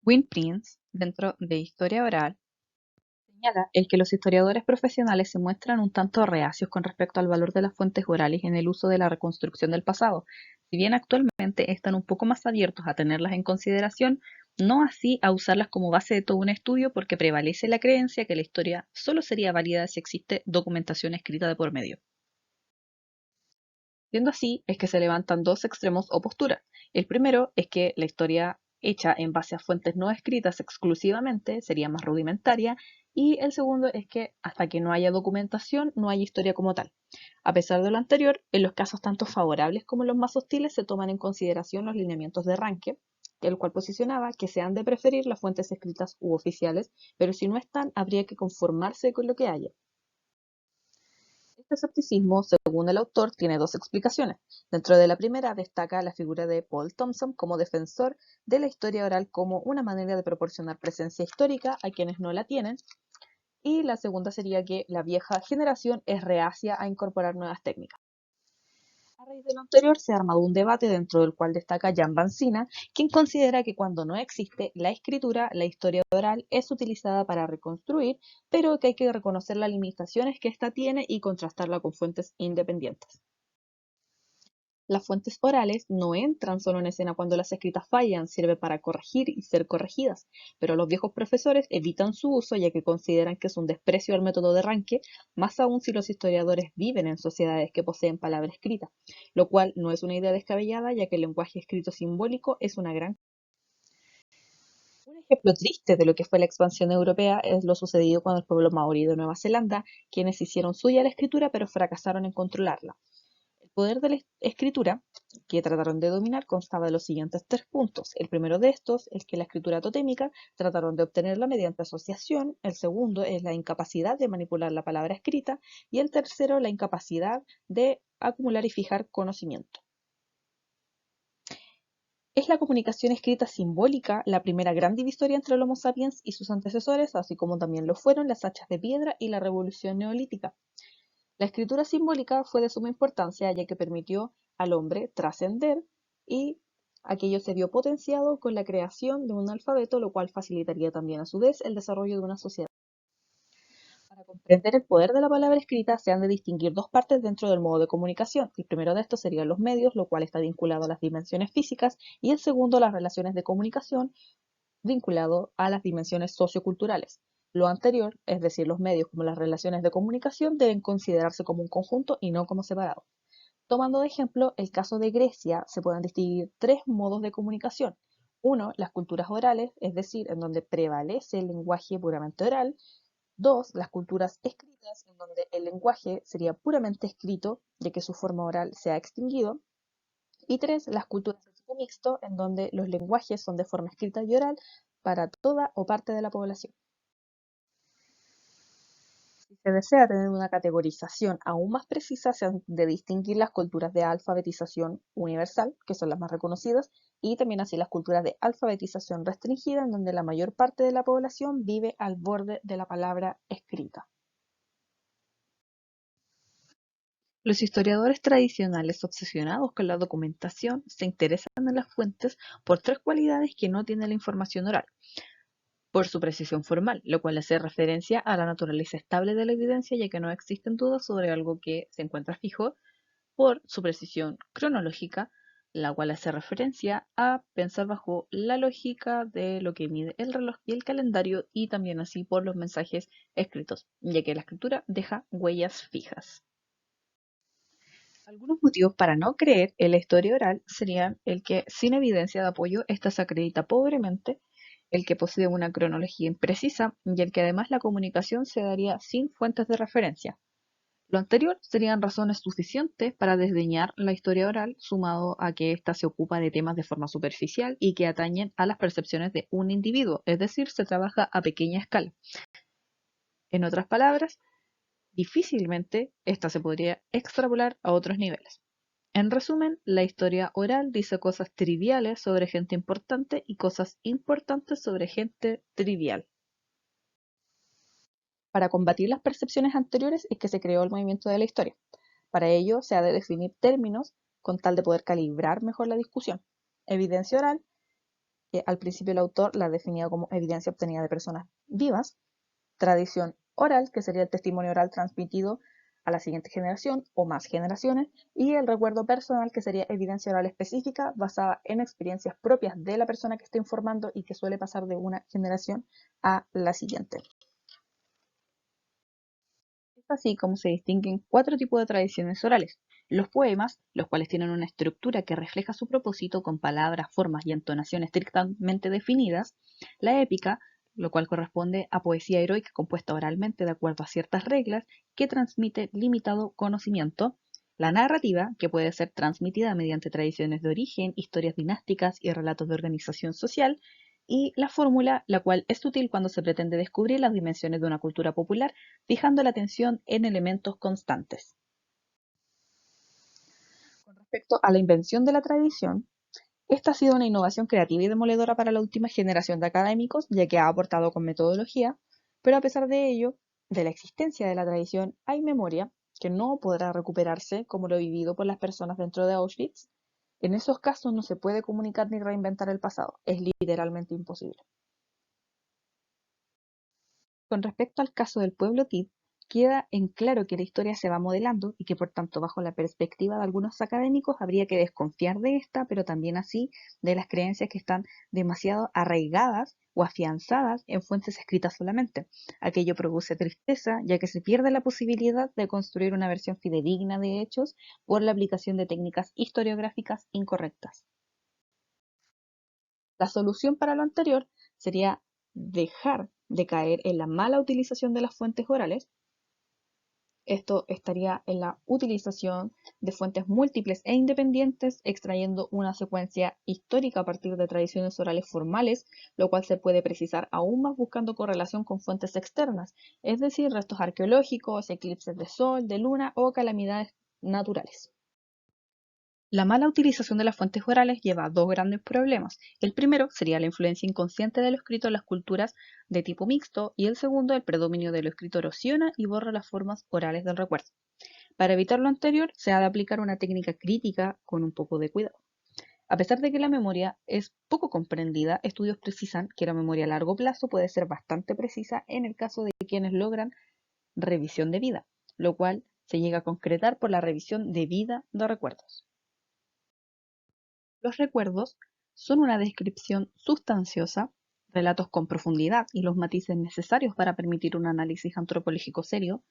Win Prince, dentro de Historia Oral, señala el que los historiadores profesionales se muestran un tanto reacios con respecto al valor de las fuentes orales en el uso de la reconstrucción del pasado, si bien actualmente están un poco más abiertos a tenerlas en consideración, no así a usarlas como base de todo un estudio porque prevalece la creencia que la historia solo sería válida si existe documentación escrita de por medio. Siendo así, es que se levantan dos extremos o posturas. El primero es que la historia hecha en base a fuentes no escritas exclusivamente sería más rudimentaria, y el segundo es que hasta que no haya documentación no hay historia como tal. A pesar de lo anterior, en los casos tanto favorables como los más hostiles se toman en consideración los lineamientos de Ranke, el cual posicionaba que se han de preferir las fuentes escritas u oficiales, pero si no están, habría que conformarse con lo que haya. Este escepticismo, según el autor, tiene dos explicaciones. Dentro de la primera destaca la figura de Paul Thompson como defensor de la historia oral como una manera de proporcionar presencia histórica a quienes no la tienen, y la segunda sería que la vieja generación es reacia a incorporar nuevas técnicas. A raíz de lo anterior se ha armado un debate dentro del cual destaca Jan Bancina, quien considera que cuando no existe la escritura, la historia oral es utilizada para reconstruir, pero que hay que reconocer las limitaciones que ésta tiene y contrastarla con fuentes independientes. Las fuentes orales no entran solo en escena cuando las escritas fallan, sirve para corregir y ser corregidas, pero los viejos profesores evitan su uso ya que consideran que es un desprecio al método de Ranke, más aún si los historiadores viven en sociedades que poseen palabra escrita, lo cual no es una idea descabellada ya que el lenguaje escrito simbólico es una gran... Un ejemplo triste de lo que fue la expansión europea es lo sucedido con el pueblo maorí de Nueva Zelanda, quienes hicieron suya la escritura pero fracasaron en controlarla. El poder de la escritura que trataron de dominar constaba de los siguientes tres puntos. El primero de estos es que la escritura totémica trataron de obtenerla mediante asociación, el segundo es la incapacidad de manipular la palabra escrita y el tercero la incapacidad de acumular y fijar conocimiento. Es la comunicación escrita simbólica la primera gran divisoria entre el Homo sapiens y sus antecesores, así como también lo fueron las hachas de piedra y la revolución neolítica. La escritura simbólica fue de suma importancia ya que permitió al hombre trascender y aquello se vio potenciado con la creación de un alfabeto, lo cual facilitaría también a su vez el desarrollo de una sociedad. Para comprender el poder de la palabra escrita se han de distinguir dos partes dentro del modo de comunicación. El primero de estos serían los medios, lo cual está vinculado a las dimensiones físicas, y el segundo las relaciones de comunicación, vinculado a las dimensiones socioculturales. Lo anterior, es decir, los medios como las relaciones de comunicación, deben considerarse como un conjunto y no como separados. Tomando de ejemplo el caso de Grecia, se pueden distinguir tres modos de comunicación. Uno, las culturas orales, es decir, en donde prevalece el lenguaje puramente oral. Dos, las culturas escritas, en donde el lenguaje sería puramente escrito, ya que su forma oral se ha extinguido. Y tres, las culturas de tipo mixto, en donde los lenguajes son de forma escrita y oral para toda o parte de la población. Si se desea tener una categorización aún más precisa, se han de distinguir las culturas de alfabetización universal, que son las más reconocidas, y también así las culturas de alfabetización restringida, en donde la mayor parte de la población vive al borde de la palabra escrita. Los historiadores tradicionales obsesionados con la documentación se interesan en las fuentes por tres cualidades que no tiene la información oral. Por su precisión formal, lo cual hace referencia a la naturaleza estable de la evidencia, ya que no existen dudas sobre algo que se encuentra fijo; por su precisión cronológica, la cual hace referencia a pensar bajo la lógica de lo que mide el reloj y el calendario, y también así por los mensajes escritos, ya que la escritura deja huellas fijas. Algunos motivos para no creer en la historia oral serían el que, sin evidencia de apoyo, ésta se acredita pobremente, el que posee una cronología imprecisa y el que además la comunicación se daría sin fuentes de referencia. Lo anterior serían razones suficientes para desdeñar la historia oral, sumado a que ésta se ocupa de temas de forma superficial y que atañen a las percepciones de un individuo, es decir, se trabaja a pequeña escala. En otras palabras, difícilmente ésta se podría extrapolar a otros niveles. En resumen, la historia oral dice cosas triviales sobre gente importante y cosas importantes sobre gente trivial. Para combatir las percepciones anteriores es que se creó el movimiento de la historia. Para ello se ha de definir términos con tal de poder calibrar mejor la discusión. Evidencia oral Al principio el autor la definía como evidencia obtenida de personas vivas, tradición oral, que sería el testimonio oral transmitido a la siguiente generación o más generaciones, y el recuerdo personal, que sería evidencia oral específica basada en experiencias propias de la persona que está informando y que suele pasar de una generación a la siguiente. Es así como se distinguen 4 tipos de tradiciones orales. Los poemas, los cuales tienen una estructura que refleja su propósito con palabras, formas y entonaciones estrictamente definidas. La épica, lo cual corresponde a poesía heroica compuesta oralmente de acuerdo a ciertas reglas que transmite limitado conocimiento. La narrativa, que puede ser transmitida mediante tradiciones de origen, historias dinásticas y relatos de organización social. Y la fórmula, la cual es útil cuando se pretende descubrir las dimensiones de una cultura popular, fijando la atención en elementos constantes. Con respecto a la invención de la tradición, esta ha sido una innovación creativa y demoledora para la última generación de académicos, ya que ha aportado con metodología, pero a pesar de ello, de la existencia de la tradición, hay memoria que no podrá recuperarse como lo vivido por las personas dentro de Auschwitz. En esos casos no se puede comunicar ni reinventar el pasado, es literalmente imposible. Con respecto al caso del pueblo Tit, queda en claro que la historia se va modelando y que por tanto bajo la perspectiva de algunos académicos habría que desconfiar de esta, pero también así de las creencias que están demasiado arraigadas o afianzadas en fuentes escritas solamente. Aquello produce tristeza, ya que se pierde la posibilidad de construir una versión fidedigna de hechos por la aplicación de técnicas historiográficas incorrectas. La solución para lo anterior sería dejar de caer en la mala utilización de las fuentes orales. Esto estaría en la utilización de fuentes múltiples e independientes, extrayendo una secuencia histórica a partir de tradiciones orales formales, lo cual se puede precisar aún más buscando correlación con fuentes externas, es decir, restos arqueológicos, eclipses de sol, de luna o calamidades naturales. La mala utilización de las fuentes orales lleva a dos grandes problemas. El primero sería la influencia inconsciente de lo escrito en las culturas de tipo mixto y el segundo, el predominio de lo escrito erosiona y borra las formas orales del recuerdo. Para evitar lo anterior, se ha de aplicar una técnica crítica con un poco de cuidado. A pesar de que la memoria es poco comprendida, estudios precisan que la memoria a largo plazo puede ser bastante precisa en el caso de quienes logran revisión de vida, lo cual se llega a concretar por la revisión de vida de recuerdos. Los recuerdos son una descripción sustanciosa, relatos con profundidad y los matices necesarios para permitir un análisis antropológico serio.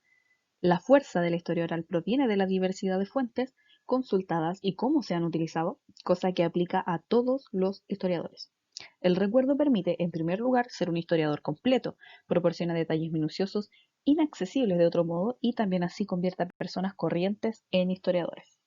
La fuerza de la historia oral proviene de la diversidad de fuentes consultadas y cómo se han utilizado, cosa que aplica a todos los historiadores. El recuerdo permite, en primer lugar, ser un historiador completo, proporciona detalles minuciosos inaccesibles de otro modo y también así convierte a personas corrientes en historiadores.